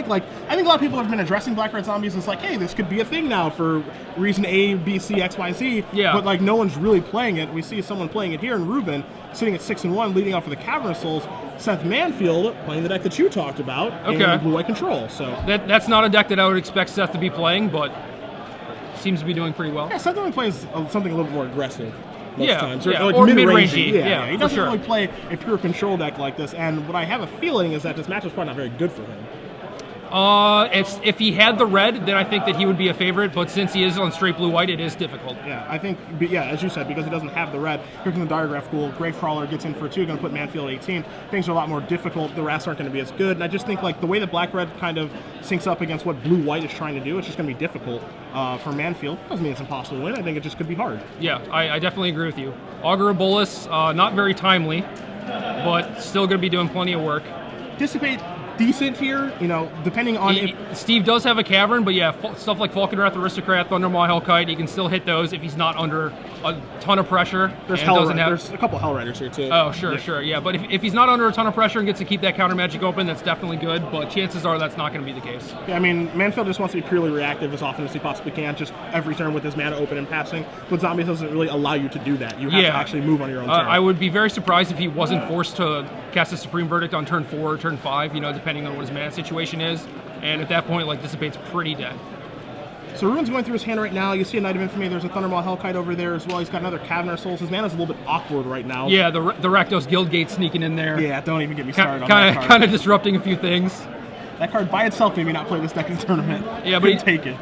like I think a lot of people have been addressing Black Red Zombies as like, hey, this could be a thing now for reason A, B, C, X, Y, Z. Yeah. But like no one's really playing it. We see someone playing it here in Rubin, sitting at 6-1, leading off with the Cavernous Souls. Seth Manfield playing the deck that you talked about in Blue-White Control. So that's not a deck that I would expect Seth to be playing, but seems to be doing pretty well. Yeah, Seth only plays something a little bit more aggressive. Most times. Or mid-rangey. Yeah, he doesn't really play a pure control deck like this, and what I have a feeling is that this matchup's probably not very good for him. If he had the red, then I think that he would be a favorite, but since he is on straight blue-white, it is difficult. Yeah, I think, as you said, because he doesn't have the red, here comes the Diregraph Ghoul, Gravecrawler gets in for 2, going to put Manfield 18. Things are a lot more difficult, the rest aren't going to be as good, and I just think like the way that Black-Red kind of syncs up against what Blue-White is trying to do, it's just going to be difficult for Manfield. Doesn't mean it's impossible to win, I think it just could be hard. Yeah, I definitely agree with you. Augur of Bolas, not very timely, but still going to be doing plenty of work. Dissipate decent here, depending on Steve does have a cavern, but yeah, stuff like Falkenrath Aristocrat, Thundermaw, Hellkite, he can still hit those if he's not under a ton of pressure. There's a couple Hellriders here too. Oh, sure, yeah. But if he's not under a ton of pressure and gets to keep that counter magic open, that's definitely good, but chances are that's not going to be the case. Yeah, I mean, Manfield just wants to be purely reactive as often as he possibly can, just every turn with his mana open and passing, but Zombies doesn't really allow you to do that. You have to actually move on your own turn. I would be very surprised if he wasn't forced to cast a Supreme Verdict on turn 4 or turn 5, depending on what his mana situation is, and at that point, Dissipate's pretty dead. So Rubin's going through his hand right now. You see a Knight of Infamy. There's a Thundermaw Hellkite over there as well. He's got another Cavernous Souls. His mana's a little bit awkward right now. Yeah, the Rakdos Guildgate sneaking in there. Yeah, don't even get me started on that card. Kind of disrupting a few things. That card by itself made me not play this deck in the tournament. Yeah, but take it.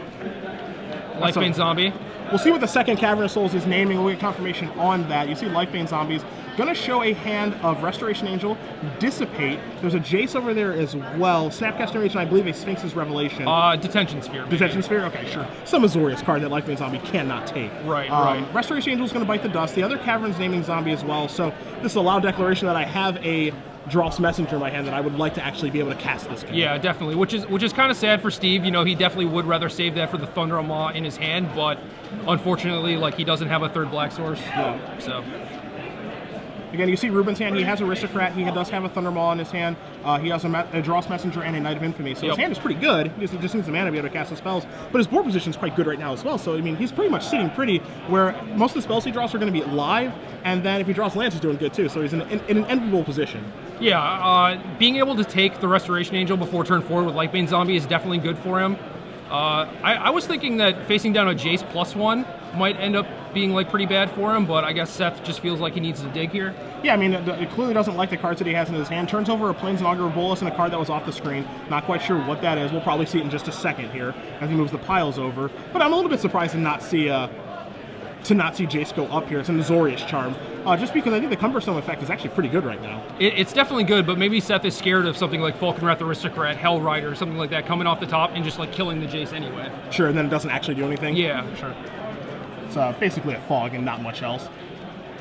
Lifebane Zombie. We'll see what the second Cavernous Souls is naming. We'll get confirmation on that. You see Lifebane Zombies. Going to show a hand of Restoration Angel, Dissipate. There's a Jace over there as well. Snapcaster Mage, and I believe a Sphinx's Revelation. Detention Sphere. Maybe. Detention Sphere? Okay, sure. Some Azorius card that Lifebane Zombie cannot take. Right. Restoration Angel is going to bite the dust. The other Cavern's naming Zombie as well. So this is a loud declaration that I have a Dross Messenger in my hand that I would like to actually be able to cast this card. Yeah, definitely. Which is kind of sad for Steve. He definitely would rather save that for the Thundermaw in his hand, but unfortunately, he doesn't have a third black source. Yeah. So. Again, you see Rubin's hand. He has Aristocrat. He does have a Thundermaw in his hand. He has a Dross Messenger and a Knight of Infamy. So his hand is pretty good. He just needs the mana to be able to cast the spells. But his board position is quite good right now as well. So, I mean, he's pretty much sitting pretty where most of the spells he draws are going to be live. And then if he draws lands, he's doing good too. So he's in an enviable position. Yeah, being able to take the Restoration Angel before turn 4 with Lightbane Zombie is definitely good for him. I was thinking that facing down a Jace +1 might end up being pretty bad for him, but I guess Seth just feels like he needs to dig here. Yeah, I mean, it clearly doesn't like the cards that he has in his hand. Turns over a Planeswalker of Bolas and a card that was off the screen. Not quite sure what that is. We'll probably see it in just a second here as he moves the piles over. But I'm a little bit surprised to not see Jace go up here. It's an Azorius Charm. Just because I think the Cumbersome effect is actually pretty good right now. It's definitely good, but maybe Seth is scared of something like Falkenrath Aristocrat, Hell Rider, something like that coming off the top and just killing the Jace anyway. Sure, and then it doesn't actually do anything? Yeah, sure. It's basically a fog and not much else.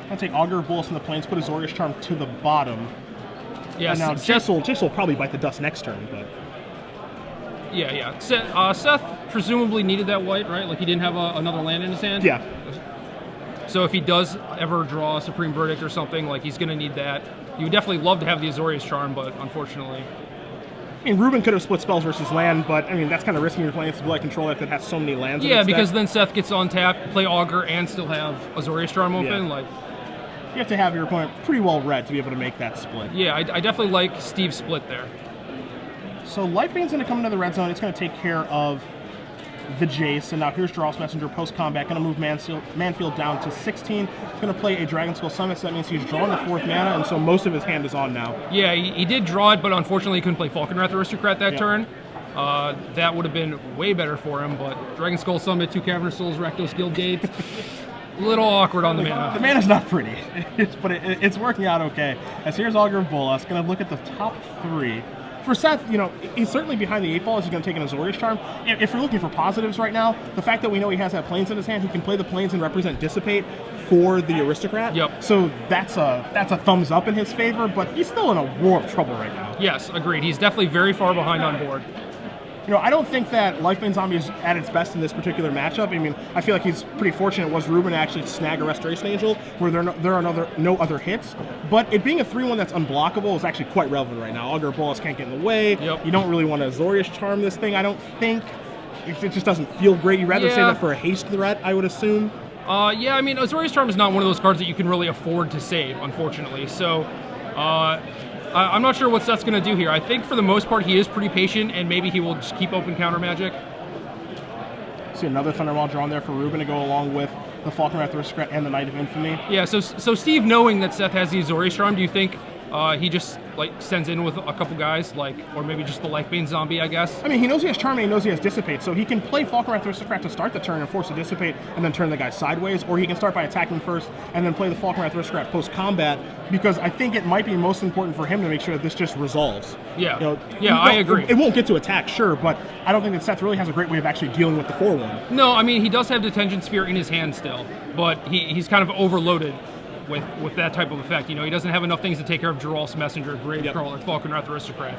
I'll take Augur of Bolas in the Plains, put Azorius Charm to the bottom. Yeah, and now Jace will probably bite the dust next turn, but... Yeah. Seth presumably needed that white, right? He didn't have another land in his hand? Yeah. So if he does ever draw a Supreme Verdict or something, he's going to need that. You would definitely love to have the Azorius Charm, but unfortunately... I mean, Rubin could have split spells versus land, but, I mean, that's kind of risking your playing Blue-White Control deck that has so many lands. Yeah, because then Seth gets on tap, play Augur, and still have Azorius Charm open. Yeah. You have to have your opponent pretty well read to be able to make that split. Yeah, I definitely like Steve's split there. So Lifebane's going to come into the red zone. It's going to take care of the Jace, and now here's Dross Messenger post-combat, going to move Manfield down to 16. He's going to play a Dragon Skull Summit, so that means he's drawing the 4th mana, and so most of his hand is on now. Yeah, he did draw it, but unfortunately he couldn't play Falkenrath Aristocrat that turn. That would have been way better for him, but Dragon Skull Summit, 2 Cavernous Souls, Rakdos Guildgate, a little awkward on the mana. The mana's not pretty, but it's working out okay. As here's Augur of Bolas, going to look at the top 3. For Seth, he's certainly behind the 8 ball as he's going to take an Azorius Charm. If you're looking for positives right now, the fact that we know he has that Plains in his hand, he can play the Plains and represent Dissipate for the Aristocrat. Yep. So that's a thumbs up in his favor, but he's still in a war of trouble right now. Yes, agreed. He's definitely very far behind on board. I don't think that Lifebane Zombie is at its best in this particular matchup. I mean, I feel like he's pretty fortunate was Rubin to actually snag a Restoration Angel where there are no other hits. But it being a 3-1 that's unblockable is actually quite relevant right now. Augur Bolas can't get in the way. Yep. You don't really want to Azorius Charm this thing, I don't think. It just doesn't feel great. You'd rather say that for a haste threat, I would assume. Yeah, I mean, Azorius Charm is not one of those cards that you can really afford to save, unfortunately. So, I'm not sure what Seth's going to do here. I think for the most part he is pretty patient, and maybe he will just keep open counter magic. See another Thundermaw drawn there for Rubin to go along with the Falkenrath Aristocrat and the Knight of Infamy. Yeah, so Steve, knowing that Seth has the Azorius Charm, do you think he just sends in with a couple guys, or maybe just the Lifebane Zombie, I guess? I mean, he knows he has Charm and he knows he has Dissipate, so he can play Falkenrath Aristocrat to start the turn and force a Dissipate and then turn the guy sideways, or he can start by attacking first and then play the Falkenrath Aristocrat post-combat, because I think it might be most important for him to make sure that this just resolves. Yeah, I agree. It won't get to attack, sure, but I don't think that Seth really has a great way of actually dealing with the 4-1. No, I mean, he does have Detention Sphere in his hand still, but he's kind of overloaded with that type of effect. He doesn't have enough things to take care of Geralt's Messenger, Gravecrawler, Falkenrath Aristocrat.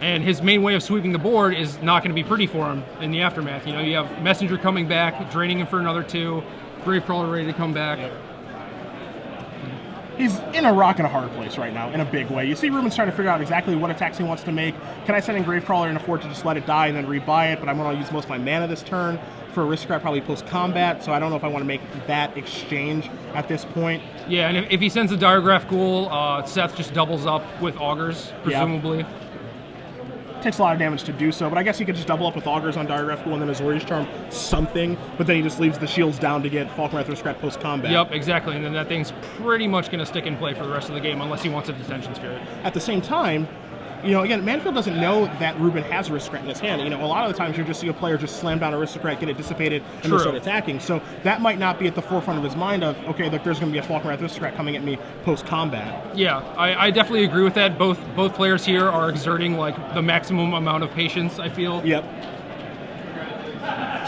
And his main way of sweeping the board is not going to be pretty for him in the aftermath. You have Messenger coming back, draining him for another 2, Gravecrawler ready to come back. Yep. He's in a rock and a hard place right now, in a big way. You see Rubin's trying to figure out exactly what attacks he wants to make. Can I send in Gravecrawler and afford to just let it die and then rebuy it? But I'm going to use most of my mana this turn for Aristocrat, probably post-combat, so I don't know if I want to make that exchange at this point. Yeah, and if he sends a Diregraph Ghoul, Seth just doubles up with Augurs, presumably. Yeah. Takes a lot of damage to do so, but I guess he could just double up with Augurs on Diregraph Ghoul and then Azorius Charm something, but then he just leaves the shields down to get Falkenrath Aristocrat post-combat. Yep, exactly, and then that thing's pretty much going to stick in play for the rest of the game unless he wants a Detention Spirit. At the same time, again, Manfield doesn't know that Rubin has Aristocrat in his hand. A lot of the times you just see a player just slam down Aristocrat, get it dissipated, and then start attacking. So that might not be at the forefront of his mind of, okay, look, there's going to be a Falkenrath Aristocrat coming at me post-combat. Yeah, I definitely agree with that. Both players here are exerting the maximum amount of patience, I feel. Yep.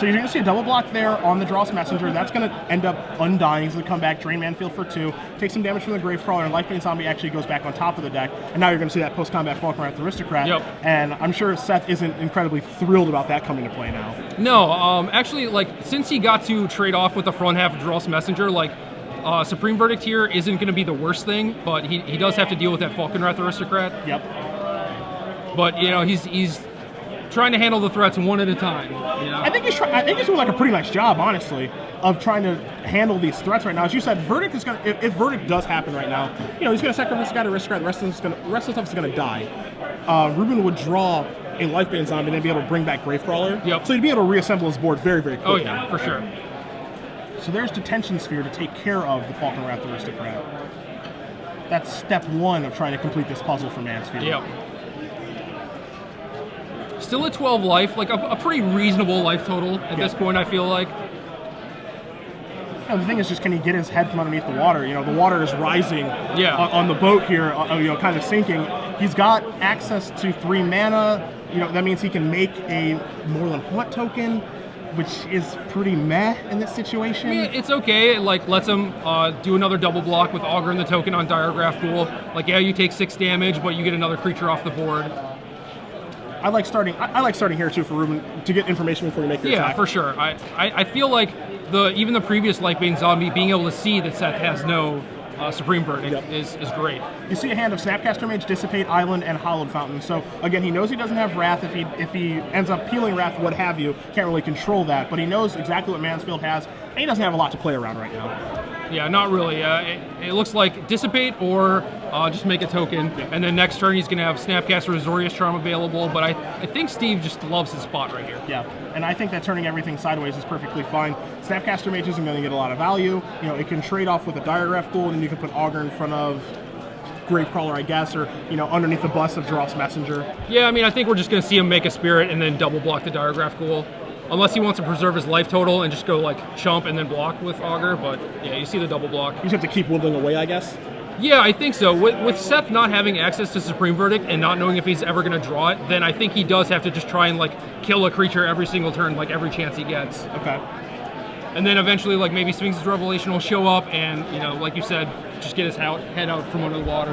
So you're going to see a double block there on the Geralt's Messenger. That's going to end up undying. He's going to come back, drain Manfield for 2, take some damage from the Gravecrawler, and Lifebane Zombie actually goes back on top of the deck. And now you're going to see that post-combat Falkenrath Aristocrat. Yep. And I'm sure Seth isn't incredibly thrilled about that coming to play now. No, actually, since he got to trade off with the front half of Geralt's Messenger, Supreme Verdict here isn't going to be the worst thing, but he does have to deal with that Falkenrath Aristocrat. Yep. But, he's trying to handle the threats one at a time. I think he's doing a pretty nice job, honestly, of trying to handle these threats right now. As you said, Verdict is going to, if Verdict does happen right now, he's going to sacrifice this guy to Aristocrat, the rest of the stuff is going to die. Rubin would draw a Lifebane Zombie and then be able to bring back Gravecrawler. Yep. So he'd be able to reassemble his board very, very quickly. Oh yeah, for sure. So there's Detention Sphere to take care of the Falkenrath Aristocrat. That's step 1 of trying to complete this puzzle for Mansfield. Yep. Still at 12 life, a pretty reasonable life total at this point, I feel like. The thing is just, can he get his head from underneath the water? The water is rising on the boat here, kind of sinking. He's got access to 3 mana. That means he can make a more than what token, which is pretty meh in this situation. I mean, it's okay. It lets him do another double block with Augur and the token on Diregraph Ghoul. You take 6 damage, but you get another creature off the board. I like starting here too for Rubin to get information before you make your attack. Yeah, for sure. I feel like even the previous Lifebane Zombie being able to see that Seth has no Supreme Verdict is great. You see a hand of Snapcaster Mage, Dissipate, Island, and Hallowed Fountain. So again, he knows he doesn't have Wrath. If he ends up peeling Wrath, what have you, can't really control that. But he knows exactly what Mansfield has, and he doesn't have a lot to play around right now. Yeah, not really. It looks like Dissipate or just make a token, and then next turn he's going to have Snapcaster Azorius Charm available, but I think Steve just loves his spot right here. Yeah, and I think that turning everything sideways is perfectly fine. Snapcaster Mage isn't going to get a lot of value. It can trade off with a Diregraph Ghoul, and you can put Augur in front of Gravecrawler, I guess, or underneath the bust of Geralt's Messenger. Yeah, I mean, I think we're just going to see him make a Spirit and then double block the Diregraph Ghoul. Unless he wants to preserve his life total and just go chump and then block with Augur, but yeah, you see the double block. You just have to keep whittling away, I guess? Yeah, I think so. With Seth not having access to Supreme Verdict and not knowing if he's ever going to draw it, then I think he does have to just try and kill a creature every single turn, every chance he gets. Okay. And then eventually, maybe Sphinx's Revelation will show up and, like you said, just get his head out from under the water,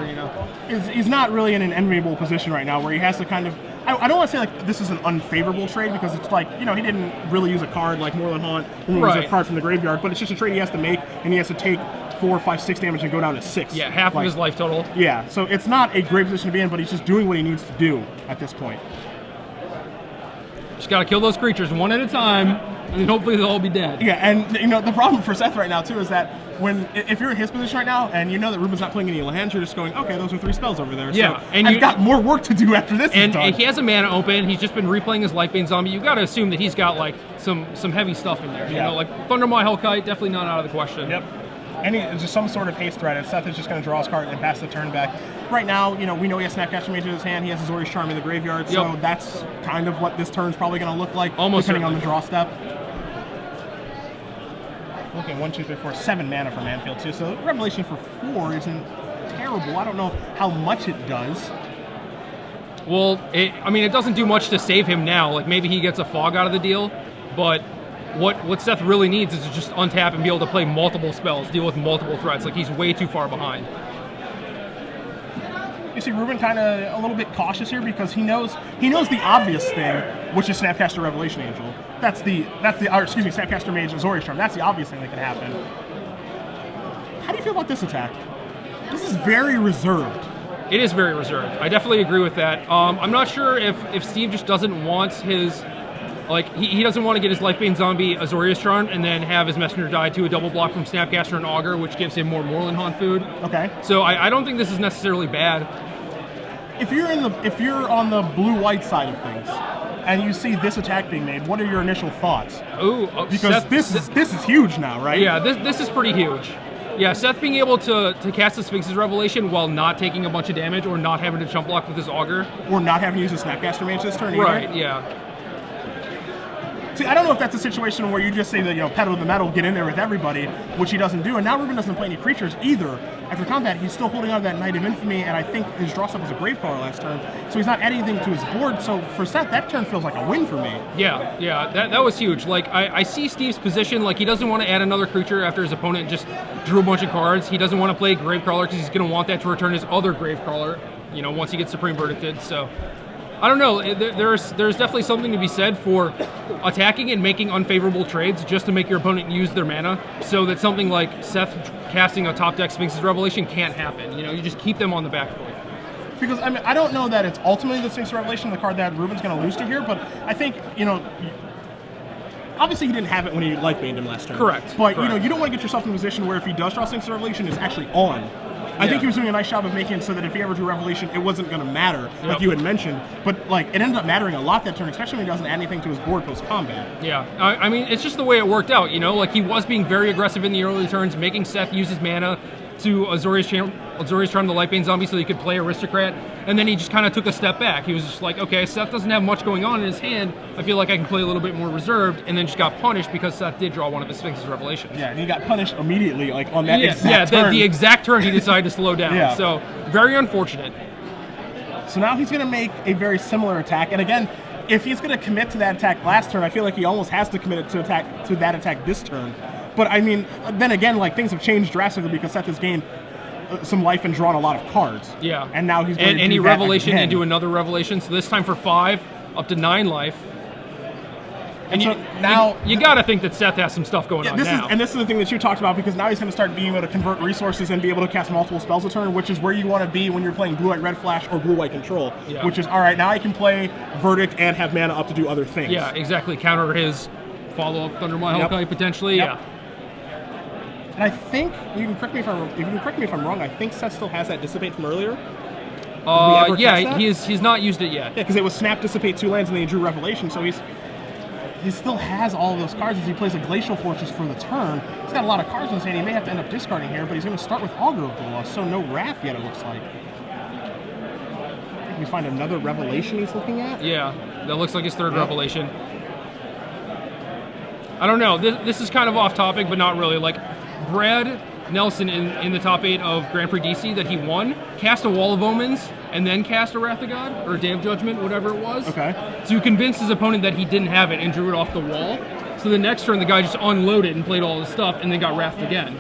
He's not really in an enviable position right now where he has to kind of I don't want to say like this is an unfavorable trade because it's like, you know, he didn't really use a card like Moreland Haunt, removes a card from the graveyard, but it's just a trade he has to make, and he has to take 4, 5, 6 damage and go down to 6. Yeah, half of his life total. Yeah, so it's not a great position to be in, but he's just doing what he needs to do at this point. Just gotta kill those creatures one at a time, and then hopefully they'll all be dead. Yeah, and you know the problem for Seth right now too is that if you're in his position right now and you know that Rubin's not playing any lands, you're just going, okay, those are 3 spells over there. Yeah, so and I've got more work to do after this. And is done. he has a mana open. He's just been replaying his Lightbane Zombie. You gotta assume that he's got like some heavy stuff in there. You know, like Thundermaw Hellkite, definitely not out of the question. Yep. And it's just some sort of haste threat, and Seth is just going to draw his card and pass the turn back. Right now, you know, we know he has Snapcaster Mage in his hand. He has Azorius Charm in the graveyard, so that's kind of what this turn's probably going to look like, depending on the draw step. Okay, 1, 2, 3, 4, 7 mana for Manfield too. So Revelation for 4 isn't terrible. I don't know how much it does. Well, I mean, it doesn't do much to save him now. Like maybe he gets a fog out of the deal, but what Seth really needs is to just untap and be able to play multiple spells, deal with multiple threats. Like he's way too far behind. You see Rubin kind of a little bit cautious here because he knows the obvious thing, which is Snapcaster Revelation Angel. Snapcaster Mage Azorius Charm. That's the obvious thing that can happen. How do you feel about this attack? This is very reserved. It is very reserved. I definitely agree with that. I'm not sure if Steve just doesn't want his, like, he doesn't want to get his Lifebane Zombie Azorius Charm and then have his Messenger die to a double block from Snapcaster and Augur, which gives him more Moreland Haunt food. Okay. So I don't think this is necessarily bad. If you're on the blue-white side of things and you see this attack being made, what are your initial thoughts? Because Seth, this is huge now, right? Yeah, this is pretty huge. Yeah, Seth being able to cast the Sphinx's Revelation while not taking a bunch of damage or not having to chump block with his Augur. Or not having to use a Snapcaster Mage this turn either. Right, yeah. See, I don't know if that's a situation where you just say that, you know, pedal to the metal, get in there with everybody, which he doesn't do. And now Rubin doesn't play any creatures either. After combat, he's still holding on to that Knight of Infamy, and I think his draw step was a Gravecrawler last turn. So he's not adding anything to his board. So for Seth, that turn feels like a win for me. Yeah, that was huge. Like, I see Steve's position. Like, he doesn't want to add another creature after his opponent just drew a bunch of cards. He doesn't want to play Gravecrawler because he's going to want that to return his other Gravecrawler, you know, once he gets Supreme Verdicted. So I don't know. There's definitely something to be said for attacking and making unfavorable trades just to make your opponent use their mana, so that something like Seth casting a top deck Sphinx's Revelation can't happen. You know, you just keep them on the back foot. Because I mean, I don't know that it's ultimately the Sphinx's Revelation, the card that Rubin's going to lose to here, but I think, you know, obviously he didn't have it when he Lightbaned him last turn. Correct. But you know, you don't want to get yourself in a position where if he does draw Sphinx's Revelation, it's actually on. I think he was doing a nice job of making it so that if he ever drew Revelation, it wasn't going to matter, like you had mentioned. But like, it ended up mattering a lot that turn, especially when he doesn't add anything to his board post-combat. Yeah, I mean, it's just the way it worked out, you know? Like, he was being very aggressive in the early turns, making Seth use his mana to Azorius Charm the Lightbane Zombie so he could play Aristocrat, and then he just kind of took a step back. He was just like, okay, Seth doesn't have much going on in his hand, I feel like I can play a little bit more reserved, and then just got punished because Seth did draw one of his Sphinx's Revelations. Yeah, and he got punished immediately, like on that exact turn. The exact turn he decided to slow down. So, very unfortunate. So now he's going to make a very similar attack, and again, if he's going to commit to that attack last turn, I feel like he almost has to commit to that attack this turn. But I mean, then again, like, things have changed drastically because Seth has gained some life and drawn a lot of cards. Yeah. And now he's going to do that Revelation again. into another Revelation, so this time for 5, up to 9 life. And so now you got to think that Seth has some stuff going on now. And this is the thing that you talked about, because now he's going to start being able to convert resources and be able to cast multiple spells a turn, which is where you want to be when you're playing Blue-White Red Flash or Blue-White Control, which is, all right, now I can play Verdict and have mana up to do other things. Yeah, exactly. Counter his follow-up Thundermaw Hellkite potentially. Yeah. And I think, you can correct me if I'm wrong, I think Seth still has that Dissipate from earlier. Yeah, he's not used it yet. Yeah, because it was Snap, Dissipate 2 lands, and then he drew Revelation, so he still has all of those cards as he plays a Glacial Fortress for the turn. He's got a lot of cards in his hand. He may have to end up discarding here, but he's going to start with Augur of Bloodlust, so no Wrath yet, it looks like. I think we find another Revelation he's looking at? Yeah, that looks like his third Revelation. I don't know. This is kind of off topic, but not really. Like, Brad Nelson in the top 8 of Grand Prix DC that he won cast a Wall of Omens and then cast a Wrath of God or a Day of Judgment, whatever it was, to convince his opponent that he didn't have it and drew it off the wall. So the next turn the guy just unloaded and played all his stuff and then got Wrathed again.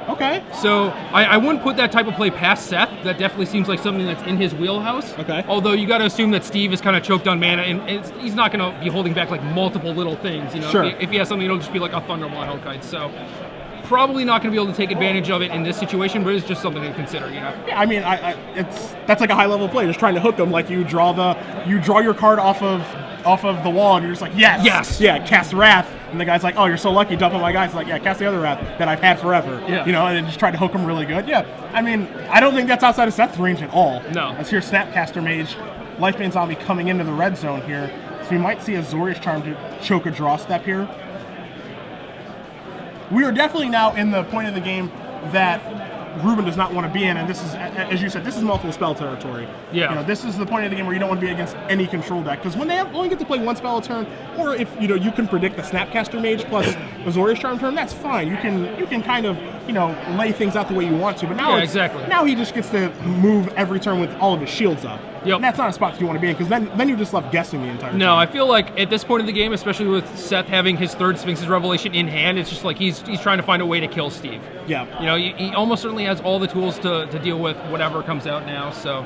Okay. So I wouldn't put that type of play past Seth. That definitely seems like something that's in his wheelhouse. Okay. Although you got to assume that Steve is kind of choked on mana, and he's not going to be holding back like multiple little things. You know, sure. If he has something, it'll just be like a Thundermaw Hellkite. So probably not going to be able to take advantage of it in this situation, but it's just something to consider. You know. Yeah, I mean, that's like a high level play, just trying to hook them. Like you draw your card off of the wall, and you're just like, yes, yeah, cast Wrath, and the guy's like, oh, you're so lucky, dumping my guy. It's like, yeah, cast the other Wrath that I've had forever. Yeah. You know, and then just try to hook them really good. Yeah, I mean, I don't think that's outside of Seth's range at all. No. Let's hear Snapcaster Mage, Lifebane Zombie coming into the red zone here, so we might see a Azorius Charm to choke a draw step here. We are definitely now in the point of the game that Rubin does not want to be in, and this is, as you said, this is multiple spell territory. Yeah. You know, this is the point of the game where you don't want to be against any control deck, because when they only get to play one spell a turn, or if you can predict the Snapcaster Mage plus Azorius Charm turn, that's fine. You can kind of lay things out the way you want to. But now now he just gets to move every turn with all of his shields up. Yep. And that's not a spot that you want to be in, because then you're just left guessing the entire time. No, I feel like at this point of the game, especially with Seth having his third Sphinx's Revelation in hand, it's just like he's trying to find a way to kill Steve. Yeah. He almost certainly has all the tools to deal with whatever comes out now, so.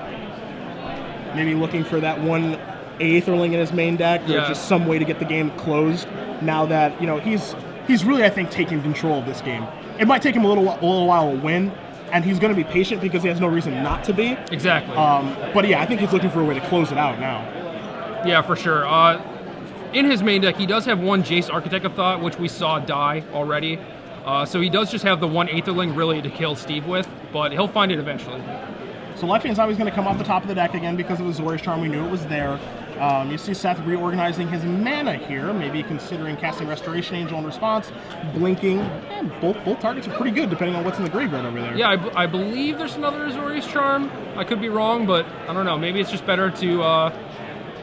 Maybe looking for that one Aetherling in his main deck, or just some way to get the game closed now that, he's really, I think, taking control of this game. It might take him a little while to win, and he's going to be patient because he has no reason not to be. Exactly. But yeah, I think he's looking for a way to close it out now. Yeah, for sure. In his main deck, he does have one Jace Architect of Thought, which we saw die already. So he does just have the one Aetherling really to kill Steve with, but he'll find it eventually. So Lifebane's always going to come off the top of the deck again because of the Azorius Charm. We knew it was there. You see Seth reorganizing his mana here, maybe considering casting Restoration Angel in response, blinking. And both targets are pretty good depending on what's in the graveyard over there. Yeah, I believe there's another Azorius Charm. I could be wrong, but I don't know. Maybe it's just better to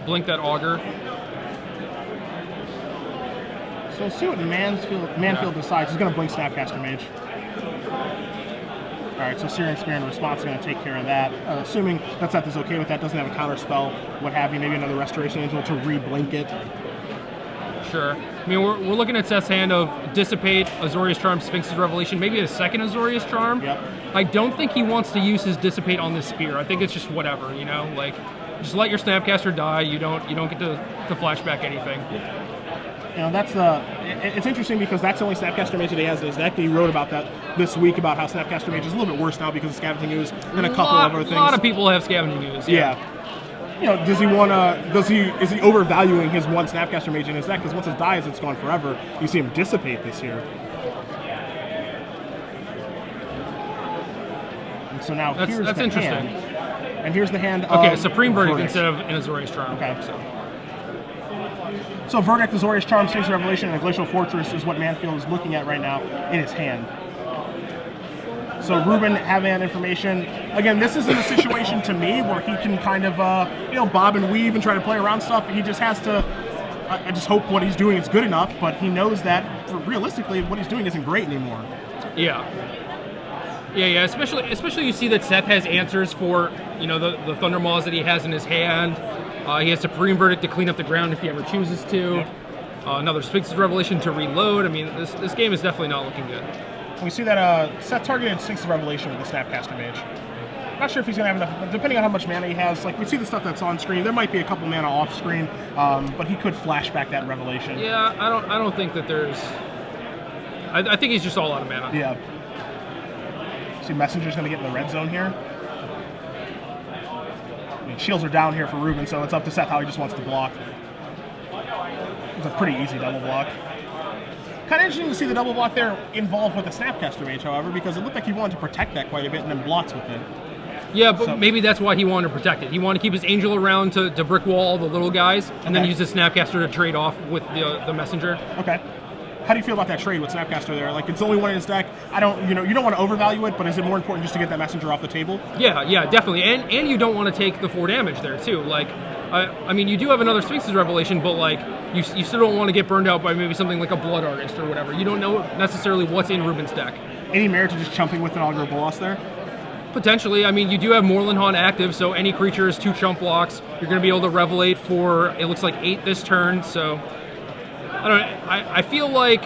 blink that Augur. So let's see what Manfield decides. He's going to blink Snapcaster Mage. All right, so Searing Spear in response is going to take care of that. Assuming that Seth is okay with that, doesn't have a counter spell, what have you, maybe another Restoration Angel to re-blink it. Sure. I mean, we're looking at Seth's hand of Dissipate, Azorius Charm, Sphinx's Revelation, maybe a second Azorius Charm. Yep. I don't think he wants to use his Dissipate on this Spear. I think it's just whatever, like, just let your Snapcaster die. You don't get to flashback anything. That's it's interesting because that's the only Snapcaster Mage that he has in his deck. He wrote about that this week about how Snapcaster Mage is a little bit worse now because of Scavenging Ooze and a couple of other things. A lot of people have Scavenging Ooze. Yeah. Does he is he overvaluing his one Snapcaster Mage in his deck? Because once it dies, it's gone forever. You see him dissipate this year. And so now here's the interesting. hand. And here's the hand of a Supreme Verdict instead of an Azorius Charm. Okay. So Verdict, Azorius Charm, Sphinx's Revelation, and a Glacial Fortress is what Manfield is looking at right now in his hand. So Rubin having that information. Again, this isn't a situation to me where he can kind of, bob and weave and try to play around stuff. He just has to, I just hope what he's doing is good enough, but he knows that realistically what he's doing isn't great anymore. Yeah. Yeah, especially you see that Seth has answers for, the Thundermaws that he has in his hand. He has Supreme Verdict to clean up the ground if he ever chooses to. Yep. Another Sphinx's Revelation to reload. I mean, this game is definitely not looking good. We see that Seth targeted Sphinx's Revelation with the Snapcaster Mage. Not sure if he's going to have enough, depending on how much mana he has. Like, we see the stuff that's on screen. There might be a couple mana off screen, but he could flashback that Revelation. Yeah, I don't think that there's... I think he's just all out of mana. Yeah. See, Messenger's going to get in the red zone here. Shields are down here for Rubin, so it's up to Seth how he just wants to block. It's a pretty easy double block. Kind of interesting to see the double block there involved with the Snapcaster Mage, however, because it looked like he wanted to protect that quite a bit and then blocks with it. Yeah, but maybe that's why he wanted to protect it. He wanted to keep his Angel around to brick wall all the little guys, and then use the Snapcaster to trade off with the Messenger. Okay. How do you feel about that trade with Snapcaster there? Like, it's the only one in his deck. You don't want to overvalue it, but is it more important just to get that Messenger off the table? Yeah, definitely. And you don't want to take the 4 damage there, too. Like, I mean, you do have another Sphinx's Revelation, but, like, you still don't want to get burned out by maybe something like a Blood Artist or whatever. You don't know necessarily what's in Rubin's deck. Any merit to just chumping with an Augur Bolas there? Potentially. I mean, you do have Moorland Haunt active, so any creature is 2 chump blocks. You're going to be able to Revelate for, it looks like 8 this turn, so... I don't know. I feel like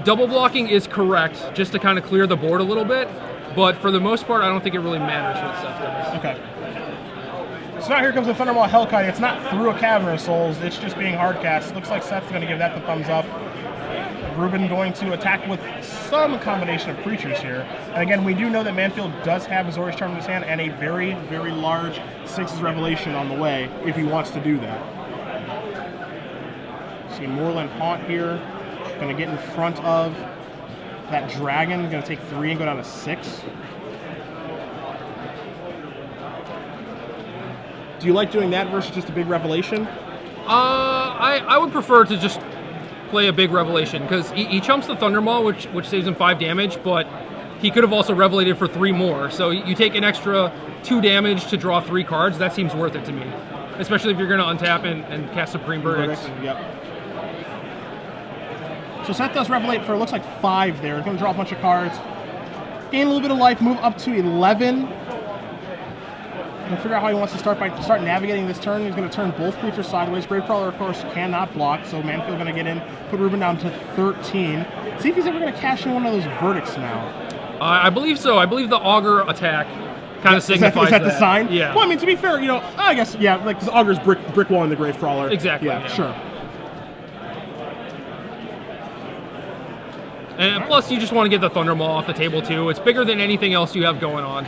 double blocking is correct, just to kind of clear the board a little bit. But for the most part, I don't think it really matters what Seth does. Okay. So now here comes the Thundermaw Hellkite. It's not through a Cavern of Souls. It's just being hard cast. Looks like Seth's going to give that the thumbs up. Rubin going to attack with some combination of creatures here. And again, we do know that Manfield does have Azorius Charm in his hand and a very, very large Six's Revelation on the way if he wants to do that. See Moorland Haunt here. Going to get in front of that dragon. Going to take 3 and go down to 6. Do you like doing that versus just a big Revelation? I would prefer to just play a big Revelation, because he chumps the Thundermaw, which saves him 5 damage, but he could have also Revelated for 3 more. So you take an extra 2 damage to draw 3 cards. That seems worth it to me, especially if you're going to untap and cast Supreme Verdict. Yep. So Seth does Revelate for, looks like 5 there. He's going to draw a bunch of cards, gain a little bit of life, move up to 11. We'll figure out how he wants to start navigating this turn. He's going to turn both creatures sideways. Gravecrawler, of course, cannot block, so Manfield going to get in, put Rubin down to 13. See if he's ever going to cash in one of those verdicts now. I believe so. I believe the Augur attack kind of signifies that. Is that the sign? Yeah. Well, I mean, to be fair, you know, I guess, yeah, like, because Augur's brick wall in the Gravecrawler. Exactly. Yeah, sure. And plus, you just want to get the Thundermaw off the table, too. It's bigger than anything else you have going on.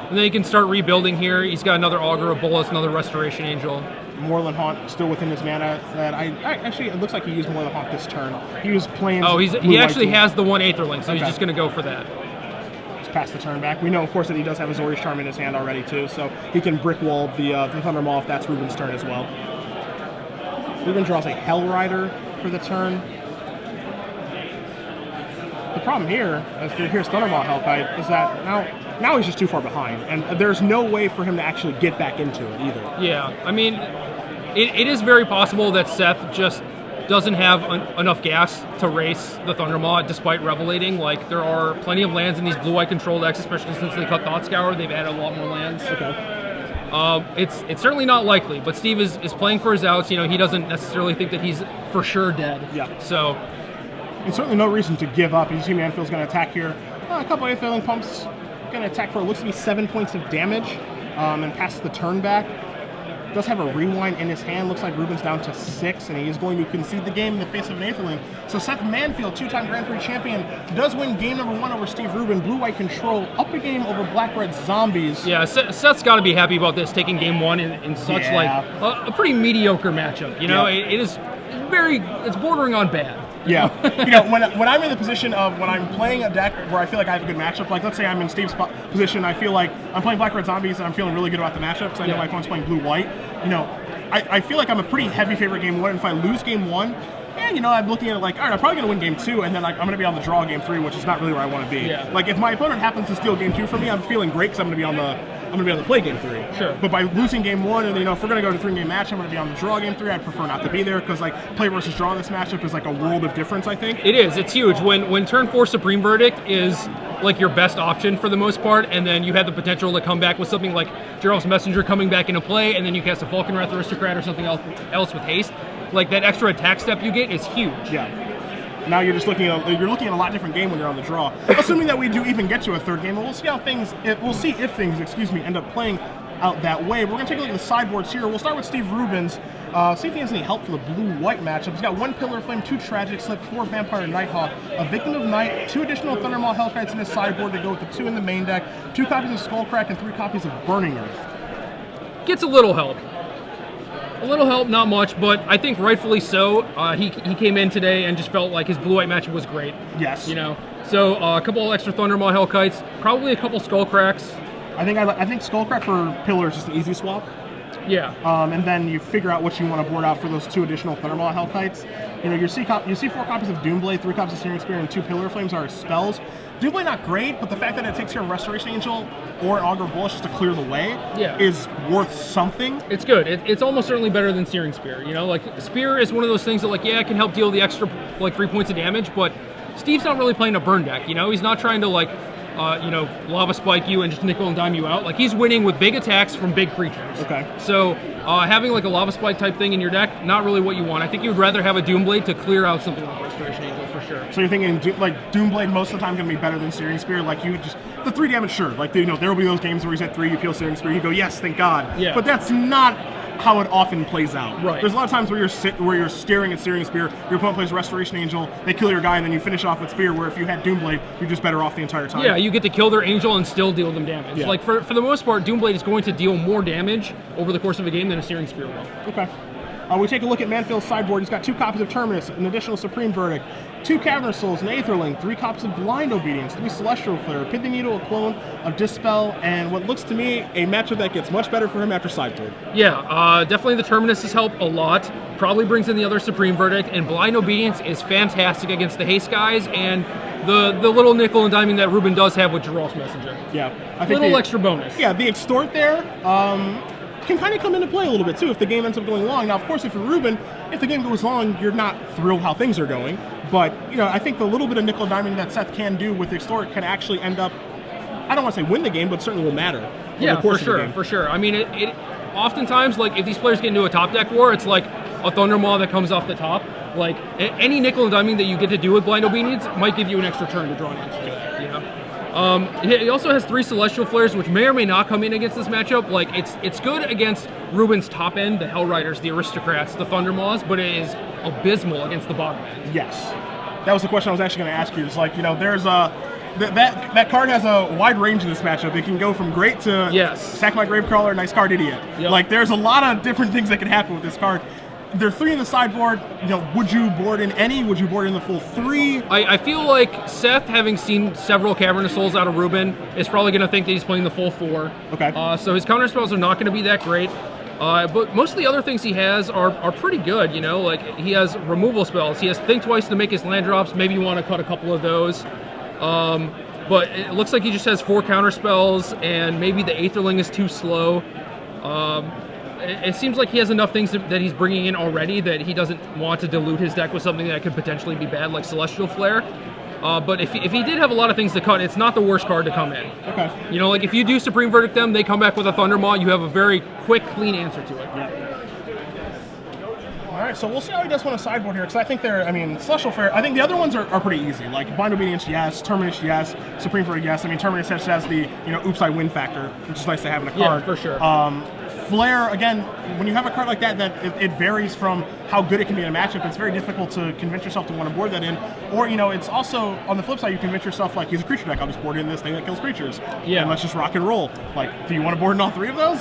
And then he can start rebuilding here. He's got another Augur, a Bolas, another Restoration Angel. Moorland Haunt still within his mana. That I actually, it looks like he used Moorland Haunt this turn. He was playing. Oh, he actually has the 1 Aetherling, so he's just going to go for that. Just pass the turn back. We know, of course, that he does have Azorius Charm in his hand already too, so he can brick wall the Thundermaw if that's Rubin's turn as well. Rubin draws a Hell Rider for the turn. The problem here, as here's Thundermaw Hellkite, is that now he's just too far behind, and there's no way for him to actually get back into it either. Yeah, I mean, it is very possible that Seth just doesn't have enough gas to race the Thundermaw despite Revelating. Like, there are plenty of lands in these blue-white control decks, especially since they cut Thought Scour. They've added a lot more lands. Okay. It's certainly not likely, but Steve is playing for his outs. You know, he doesn't necessarily think that he's for sure dead. Yeah. So, and certainly no reason to give up. You see Manfield's going to attack here. A couple of Aetherling Pumps. Going to attack for what looks to be 7 points of damage, and pass the turn back. Does have a Rewind in his hand. Looks like Rubin's down to 6, and he is going to concede the game in the face of an Aetherling. So Seth Manfield, 2-time Grand Prix champion, does win game number 1 over Steve Rubin. Blue-white control, up a game over Black-red Zombies. Yeah, Seth's got to be happy about this, taking game 1 in such like a pretty mediocre matchup. You know, it's bordering on bad. Yeah, you know, when I'm in the position of when I'm playing a deck where I feel like I have a good matchup, like let's say I'm in Steve's position, I feel like I'm playing Black-Red Zombies and I'm feeling really good about the matchup because I know my opponent's playing Blue-White. You know, I feel like I'm a pretty heavy favorite game 1, and if I lose game 1, and you know, I'm looking at it like, all right, I'm probably going to win game 2, and then like, I'm going to be on the draw game 3, which is not really where I want to be. Yeah. Like if my opponent happens to steal game 2 from me, I'm feeling great because I'm going to be on the play game 3. Sure. But by losing game 1, and you know, if we're going to go to 3-game match, I'm going to be on the draw game 3. I'd prefer not to be there because like play versus draw in this matchup is like a world of difference, I think. It is. It's huge. When turn 4 Supreme Verdict is like your best option for the most part, and then you have the potential to come back with something like Gerald's Messenger coming back into play, and then you cast a Falkenrath Aristocrat or something else with haste. Like that extra attack step you get is huge. Yeah. Now you're just looking at a lot different game when you're on the draw. Assuming that we do even get to a 3rd game, we'll see if things end up playing out that way. We're going to take a look at the sideboards here. We'll start with Steve Rubin's. See if he has any help for the blue-white matchup. He's got 1 Pillar of Flame, 2 Tragic Slip, 4 Vampire Nighthawk, a Victim of Night, 2 additional Thundermaw Hellkites in his sideboard to go with the 2 in the main deck, 2 copies of Skullcrack, and 3 copies of Burning Earth. Gets a little help. A little help, not much, but I think rightfully so. He came in today and just felt like his blue-white matchup was great. Yes. You know, so a couple extra Thundermaw Hellkites, probably a couple Skullcracks. I think Skullcrack for Pillar is just an easy swap. Yeah. And then you figure out what you want to board out for those 2 additional Thundermaw Hellkites. You know, you see 4 copies of Doomblade, 3 copies of Searing Spear, and 2 Pillar Flames are spells. Doomblade not great, but the fact that it takes care of Restoration Angel or an Augur Bullish just to clear the way is worth something. It's good. It's almost certainly better than Searing Spear. You know, like Spear is one of those things that like, it can help deal the extra like 3 points of damage, but Steve's not really playing a burn deck. You know, he's not trying to like Lava Spike you and just nickel and dime you out. Like, he's winning with big attacks from big creatures. Okay. So having like a Lava Spike type thing in your deck, not really what you want. I think you would rather have a Doomblade to clear out something like Restoration Angel for sure. So you're thinking Doomblade most of the time going to be better than Searing Spear? Like, you just, the 3 damage, sure. Like, there will be those games where he's at 3, you peel Searing Spear, you go, yes, thank God. Yeah. But that's not how it often plays out. Right. There's a lot of times where you're staring at Searing Spear, your opponent plays Restoration Angel, they kill your guy, and then you finish off with Spear, where if you had Doomblade, you're just better off the entire time. Yeah, you get to kill their Angel and still deal them damage. Yeah. Like, for the most part, Doomblade is going to deal more damage over the course of a game than a Searing Spear will. Okay. We take a look at Manfield's sideboard. He's got 2 copies of Terminus, an additional Supreme Verdict, 2 Cavernous Souls, an Aetherling, 3 copies of Blind Obedience, 3 Celestial Flare, a Pithing Needle, a clone of Dispel, and what looks to me a matchup that gets much better for him after sideboard. Yeah, definitely the Terminus has helped a lot. Probably brings in the other Supreme Verdict, and Blind Obedience is fantastic against the haste guys and the little nickel and diming that Rubin does have with Geralt's Messenger. Yeah, I think little extra bonus. Yeah, the Extort there can kind of come into play a little bit too if the game ends up going long. Now, of course, if you're Rubin, if the game goes long, you're not thrilled how things are going. But I think the little bit of nickel diming that Seth can do with Extort can actually end up, I don't want to say win the game, but certainly will matter. Yeah, for sure. I mean, it oftentimes, like, if these players get into a top deck war, it's like a Thundermaw that comes off the top. Like, any nickel and diming that you get to do with Blind Obedience might give you an extra turn to draw an answer. He also has 3 Celestial Flares, which may or may not come in against this matchup. Like, it's good against Rubin's top end, the Hell Riders, the Aristocrats, the Thundermaws, but it is abysmal against the bottom end. Yes. That was the question I was actually going to ask you. It's like, there's that card has a wide range in this matchup. It can go from great to sack my Gravecrawler, nice card, idiot. Yep. Like, there's a lot of different things that can happen with this card. There are 3 in the sideboard. Would you board in any? Would you board in the full 3? I feel like Seth, having seen several Cavernous Souls out of Rubin, is probably going to think that he's playing the full 4. Okay. So his counter spells are not going to be that great. But most of the other things he has are pretty good, Like, he has removal spells. He has Think Twice to make his land drops. Maybe you want to cut a couple of those. But it looks like he just has 4 counter spells, and maybe the Aetherling is too slow. It seems like he has enough things that he's bringing in already that he doesn't want to dilute his deck with something that could potentially be bad, like Celestial Flare. But if he did have a lot of things to cut, it's not the worst card to come in. Okay. Like, if you do Supreme Verdict them, they come back with a Thundermaw, you have a very quick, clean answer to it. Yeah. All right, so we'll see how he does on a sideboard here, because I think Celestial Flare, I think the other ones are pretty easy. Like, Blind Obedience, yes. Terminus, yes. Supreme Verdict, yes. Terminus has the, oops, I win factor, which is nice to have in a card. Yeah, for sure. Flare, again, when you have a card like that, it varies from how good it can be in a matchup. It's very difficult to convince yourself to want to board that in. Or, it's also, on the flip side, you convince yourself, like, he's a creature deck, I'll just board in this thing that kills creatures. Yeah. And let's just rock and roll. Like, do you want to board in all 3 of those?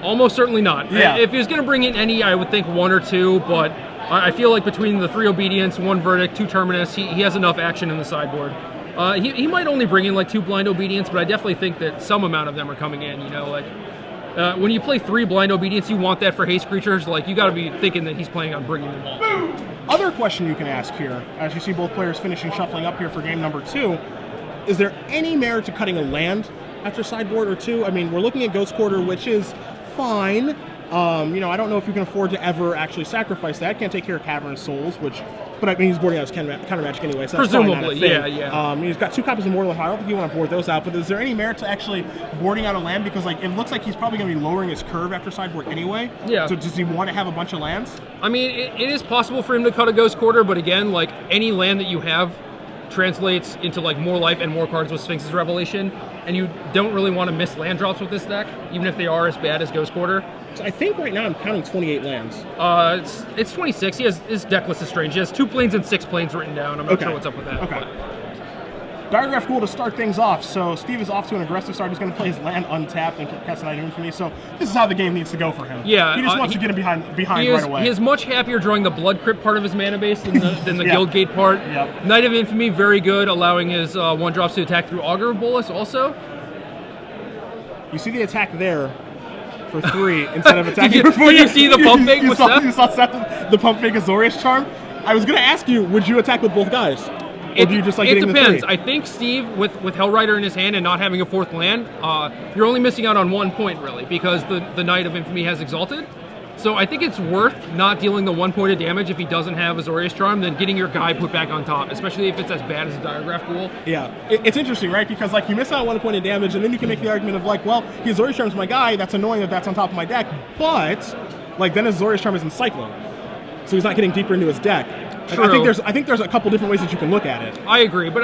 Almost certainly not. Yeah. If he was going to bring in any, I would think 1 or 2, but I feel like between the 3 Obedience, 1 Verdict, 2 Terminus, he has enough action in the sideboard. He might only bring in, like, 2 Blind Obedience, but I definitely think that some amount of them are coming in, when you play 3 Blind Obedience, you want that for haste creatures. Like, you got to be thinking that he's planning on bringing them all. Other question you can ask here, as you see both players finishing shuffling up here for game number 2, is there any merit to cutting a land after sideboard or 2? I mean, we're looking at Ghost Quarter, which is fine. I don't know if you can afford to ever actually sacrifice that. Can't take care of Cavernous Souls, but I mean, he's boarding out his counter magic anyway, so that's presumably, yeah. He's got 2 copies of Mortal High. I don't think you want to board those out, but is there any merit to actually boarding out a land? Because, like, it looks like he's probably going to be lowering his curve after sideboard anyway. Yeah. So does he want to have a bunch of lands? I mean, it is possible for him to cut a Ghost Quarter, but again, like, any land that you have translates into, like, more life and more cards with Sphinx's Revelation, and you don't really want to miss land drops with this deck, even if they are as bad as Ghost Quarter. So I think right now I'm counting 28 lands. It's 26. His deck list is strange. He has 2 planes and 6 planes written down. I'm not sure what's up with that. Okay. Diagraph Cool to start things off. So Steve is off to an aggressive start. He's going to play his land untapped and cast an item for me. So this is how the game needs to go for him. Yeah, he just wants to get him behind right away. He is much happier drawing the Blood Crypt part of his mana base than the Guild Gate part. Yep. Knight of Infamy, very good, allowing his 1-drops to attack through Augur of Bolus also. You see the attack there for 3 instead of attacking for 4. Did you see the pump fake with Seth? You saw Seth, the pump fake Azorius charm? I was going to ask you, would you attack with both guys? Or do you just like getting the 3? It depends. I think Steve, with Hellrider in his hand and not having a 4th land, you're only missing out on 1 point, really, because the Knight of Infamy has Exalted. So I think it's worth not dealing the 1 point of damage if he doesn't have Azorius Charm than getting your guy put back on top, especially if it's as bad as a Diagraph Ghoul. Yeah, it's interesting, right? Because like you miss out on 1 point of damage, and then you can make the argument of like, well, his Azorius Charm's my guy. That's annoying that that's on top of my deck, but like then his Azorius Charm isn't cycling, so he's not getting deeper into his deck. Like, I think there's a couple different ways that you can look at it. I agree, but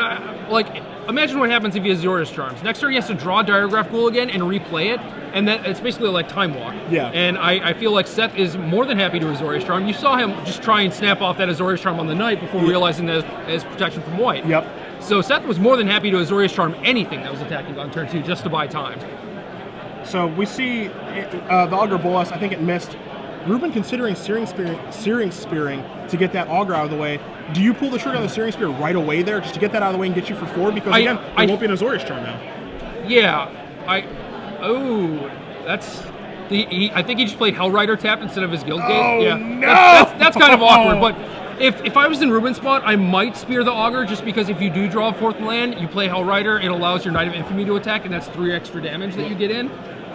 imagine what happens if he has Azorius Charms. Next turn he has to draw Diagraph Ghoul again and replay it, and then it's basically like Time Walk. Yeah. And I feel like Seth is more than happy to Azorius Charm. You saw him just try and snap off that Azorius Charm on the night before realizing that as protection from white. Yep. So Seth was more than happy to Azorius Charm anything that was attacking on turn 2 just to buy time. So we see the Augur Bolas. I think it missed. Rubin considering Searing Spearing to get that Augur out of the way. Do you pull the trigger on the Searing Spear right away there just to get that out of the way and get you for 4? Because again, it won't be an Azorius Charm now. Yeah. I think he just played Hellrider tapped instead of his Guild Gate. Oh, yeah. no! That's kind of awkward, but if I was in Rubin's spot, I might Spear the Augur just because if you do draw a 4th land, you play Hellrider, it allows your Knight of Infamy to attack, and that's 3 extra damage that you get in.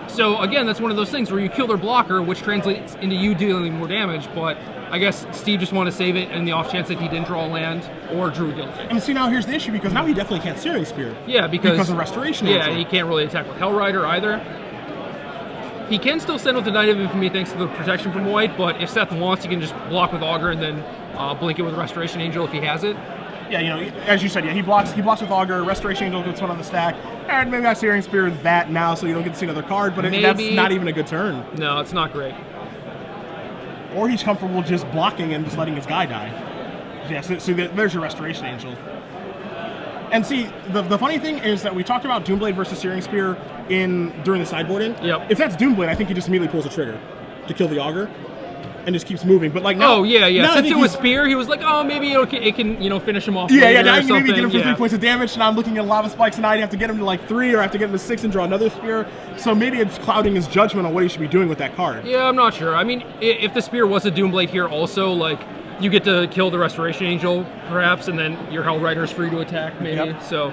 So again, that's one of those things where you kill their blocker, which translates into you dealing more damage, but I guess Steve just wanted to save it in the off chance that he didn't draw a land or drew a Guild Gate. And see, now here's the issue, because now he definitely can't Searing Spear. Yeah, because of Restoration. Yeah, he can't really attack with Hellrider either. He can still send with the Knight of Infamy thanks to the protection from white, but if Seth wants, he can just block with Augur and then blink it with Restoration Angel if he has it. Yeah, you know, as you said, yeah, he blocks with Augur, Restoration Angel gets one on the stack, and maybe not Searing Spear that now, so you don't get to see another card, but that's not even a good turn. No, it's not great. Or he's comfortable just blocking and just letting his guy die. Yeah, so there's your Restoration Angel. And see, the funny thing is that we talked about Doomblade versus Searing Spear during the sideboarding. Yep. If that's Doomblade, I think he just immediately pulls the trigger to kill the Augur. And just keeps moving, but like now. Oh yeah. Now Since it was Spear, he was like, oh, maybe it can finish him off. Yeah. Now you maybe get him for 3 Yeah. points of damage. And I'm looking at Lava Spikes, and I'd have to get him to like 3, or I have to get him to 6 and draw another Spear. So maybe it's clouding his judgment on what he should be doing with that card. Yeah, I'm not sure. I mean, if the Spear was a Doomblade here, also like you get to kill the Restoration Angel, perhaps, and then your Hellrider is free to attack, maybe. Yep. So.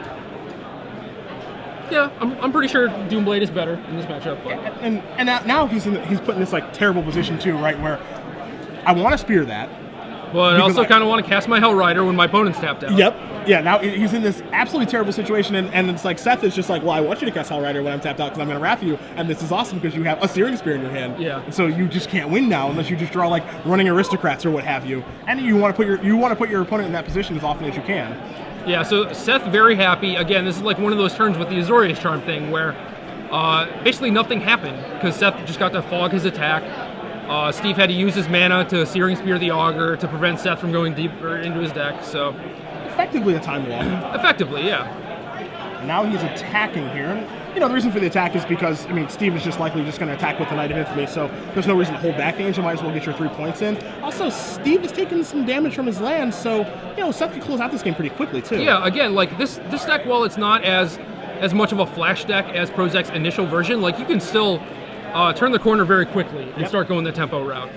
Yeah, I'm pretty sure Doomblade is better in this matchup. But. And now he's put in this like terrible position too, right, where I want to Spear that. But I also kind of want to cast my Hellrider when my opponent's tapped out. Yep. Yeah, now he's in this absolutely terrible situation, and it's like Seth is just like, well, I want you to cast Hellrider when I'm tapped out because I'm going to wrath you, and this is awesome because you have a Searing Spear in your hand. Yeah. And so you just can't win now unless you just draw like Running Aristocrats or what have you, and you want to put your opponent in that position as often as you can. Yeah. So Seth very happy. Again, this is like one of those turns with the Azorius Charm thing where basically nothing happened because Seth just got to fog his attack. Steve had to use his mana to Searing Spear the Augur to prevent Seth from going deeper into his deck, so... Effectively a Time Walk. Effectively, yeah. Now he's attacking here. And, you know, the reason for the attack is because, I mean, Steve is just likely just going to attack with the Knight of Infamy, so there's no reason to hold back the Angel. Might as well get your 3 points in. Also, Steve is taking some damage from his land, so, you know, Seth could close out this game pretty quickly, too. Yeah, again, like, this deck, while it's not as much of a flash deck as Prozac's initial version, like, you can still... turn the corner very quickly and start going the tempo route.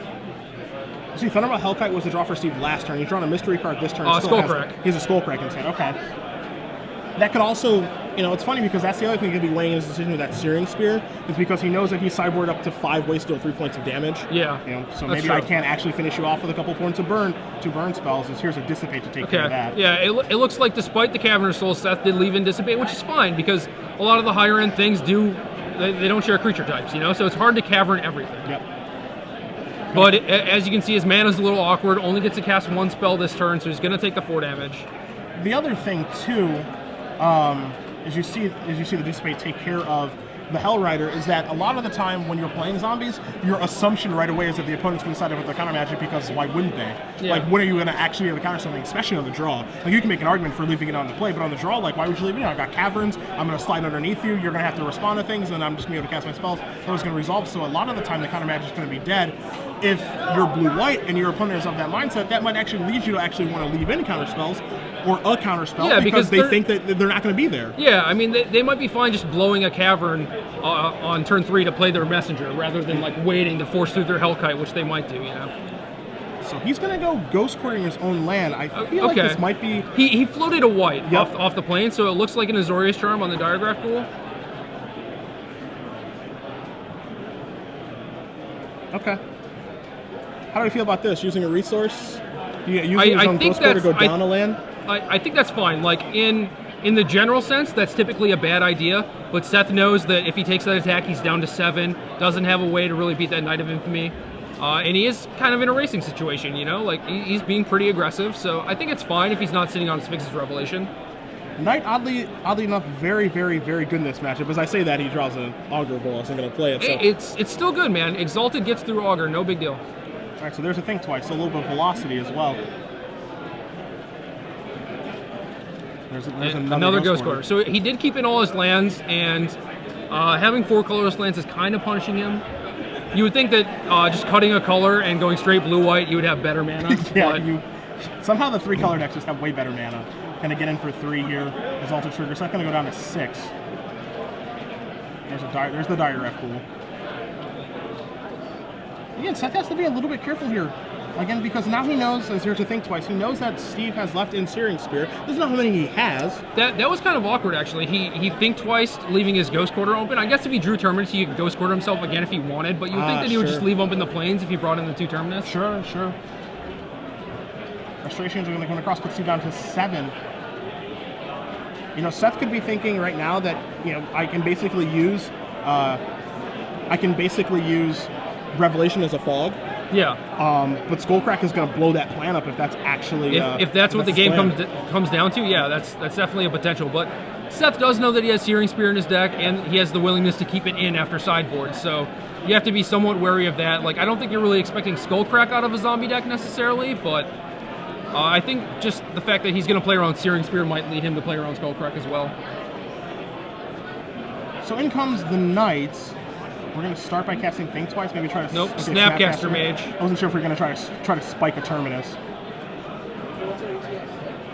See, Thunderbolt Hellkite was the draw for Steve last turn. He's drawn a mystery card this turn. Skullcrack. He has a Skullcrack in his hand. Okay. That could also, you know, it's funny because that's the other thing he'll be weighing in his decision with that Searing Spear, is because he knows that he's sideboard up to 5 waste deal 3 points of damage. Yeah. You know, so maybe I can't actually finish you off with a couple points of burn, 2 burn spells. Here's a Dissipate to take care of that. Yeah, it looks like despite the Cavernous Soul, Seth did leave in Dissipate, which is fine because a lot of the higher end things they don't share creature types, you know, so it's hard to cavern everything. Yep. But as you can see, his mana's a little awkward, only gets to cast 1 spell this turn, so he's going to take the 4 damage. The other thing, too, as you see the Dissipate take care of the Hellrider, is that a lot of the time when you're playing zombies, your assumption right away is that the opponent's going to side up with the counter magic because why wouldn't they? Yeah. Like, when are you going to actually be able to counter something, especially on the draw? Like, you can make an argument for leaving it on the play, but on the draw, like, why would you leave it in? I've got Caverns, I'm going to slide underneath you, you're going to have to respond to things, and I'm just going to be able to cast my spells. That was going to resolve. So a lot of the time, the counter magic is going to be dead. If you're blue-white and your opponent is of that mindset, that might actually lead you to actually want to leave in counter spells or a counter spell because they think that they're not going to be there. Yeah, I mean, they might be fine just blowing a Cavern on turn 3 to play their messenger rather than like waiting to force through their Hellkite, which they might do, you know. So he's going to go Ghost Quartering his own land. I feel like this might be... He floated a white off the plane, so it looks like an Azorius Charm on the Diagraph Ghoul. Okay. How do you feel about this? Using a resource? Using his own ghost core to go down a land? I think that's fine. Like, in the general sense, that's typically a bad idea, but Seth knows that if he takes that attack, he's down to 7, doesn't have a way to really beat that Knight of Infamy, and he is kind of in a racing situation, you know? Like, he's being pretty aggressive, so I think it's fine if he's not sitting on Sphinx's Revelation. Knight, oddly enough, very, very, very good in this matchup. As I say that, he draws an Augur Bowl, so I'm going to play it. So. It's still good, man. Exalted gets through Augur, no big deal. All right, so there's a Think Twice, so a little bit of velocity as well. There's another Ghost Quarter. So he did keep in all his lands, and having 4 colorless lands is kind of punishing him. You would think that just cutting a color and going straight blue-white, you would have better mana. Yeah, somehow the 3-color decks just have way better mana. Going to get in for 3 here. Exalted Trigger, so that's going to go down to 6. There's the Dire Ref pool. Again, Seth has to be a little bit careful here. Again, because now he knows, as here's to Think Twice, he knows that Steve has left in Searing Spear. Doesn't know how many he has. That was kind of awkward, actually. He Think Twice, leaving his Ghost Quarter open. I guess if he drew Terminus, he could Ghost Quarter himself again if he wanted, but you would think that he would just leave open the plains if he brought in the 2 Terminus. Sure. Frustrations are going to come across, puts you down to 7. You know, Seth could be thinking right now that, you know, I can basically use Revelation as a fog. Yeah. But Skullcrack is going to blow that plan up if that's actually if that's what the game comes down to. Yeah, that's definitely a potential. But Seth does know that he has Searing Spear in his deck, and he has the willingness to keep it in after sideboard. So you have to be somewhat wary of that. Like, I don't think you're really expecting Skullcrack out of a zombie deck necessarily, but I think just the fact that he's going to play around Searing Spear might lead him to play around Skullcrack as well. So in comes the Knight. We're going to start by casting Think Twice, maybe try to... Nope, Snapcaster Mage. I wasn't sure if we were going to try to spike a Terminus.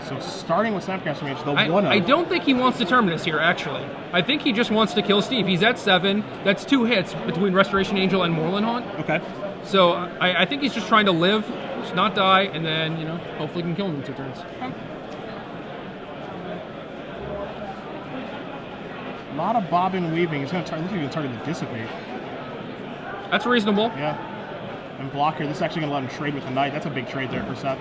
So starting with Snapcaster Mage, I don't think he wants to Terminus here, actually. I think he just wants to kill Steve. He's at 7. That's 2 hits between Restoration Angel and Moorland Haunt. Okay. So I think he's just trying to live, just not die, and then, you know, hopefully can kill him in 2 turns. Okay. A lot of bobbing and weaving. He's going to target the Dissipate. That's reasonable. Yeah. And block here. This is actually going to let him trade with the Knight. That's a big trade there for Seth.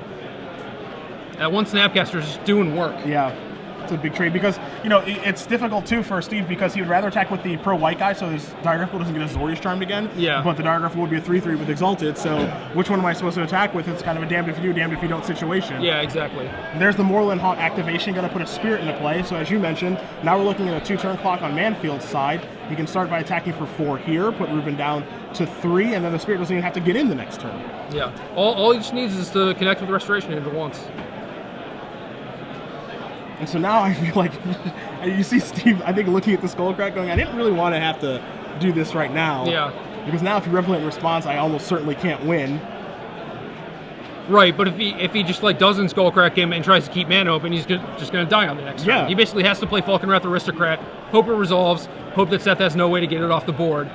That one Snapcaster is just doing work. Yeah. It's a big trade because, you know, it's difficult too for Steve because he would rather attack with the pro-white guy so his Diagraph doesn't get his Zorius Charmed again. Yeah. But the Diagraph would be a 3/3 with Exalted, so which one am I supposed to attack with? It's kind of a damned if you do, damned if you don't situation. Yeah, exactly. And there's the Moorland Haunt activation, going to put a Spirit into play. So as you mentioned, now we're looking at a 2-turn clock on Manfield's side. He can start by attacking for 4 here, put Rubin down to 3, and then the Spirit doesn't even have to get in the next turn. Yeah. All he just needs is to connect with Restoration Angel once. And so now I feel like you see Steve, I think, looking at the Skullcrack going, I didn't really want to have to do this right now. Yeah. Because now if you Revelate in response, I almost certainly can't win. Right, but if he just like doesn't Skullcrack him and tries to keep mana open, he's just going to die on the next turn. He basically has to play Falconwrath Aristocrat, hope it resolves, hope that Seth has no way to get it off the board.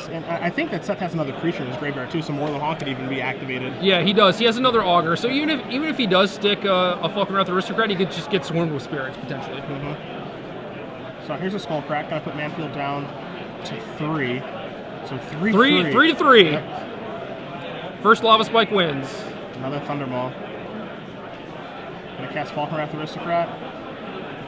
And I think that Seth has another creature in his graveyard too, so Moorland Haunt could even be activated. Yeah, he does. He has another Augur, so even if he does stick a Falconwrath Aristocrat, he could just get swarmed with spirits potentially. Mm-hmm. So here's a Skullcrack. Gonna put Manfield down to 3. So 3 to 3. Yep. First Lava Spike wins. Another Thundermaw. Gonna cast Falconwrath Aristocrat.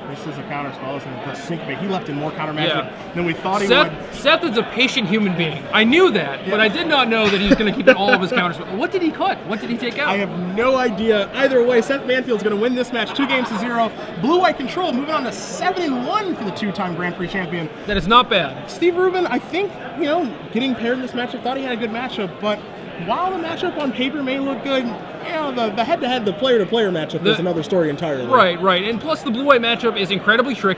This is a counter spell, isn't it? The Syncopate. He left in more counter magic than we thought he would. Seth is a patient human being. I knew that, but I did not know that he was going to keep in all of his counter spells. What did he cut? What did he take out? I have no idea. Either way, Seth Manfield's going to win this match 2-0. Blue-white control, moving on to 7-1 for the 2-time Grand Prix champion. That is not bad. Steve Rubin, I think, you know, getting paired in this matchup, thought he had a good matchup, but while the matchup on paper may look good, you know, the head-to-head, the player-to-player matchup is another story entirely. Right. And plus the blue-white matchup is incredibly tricky.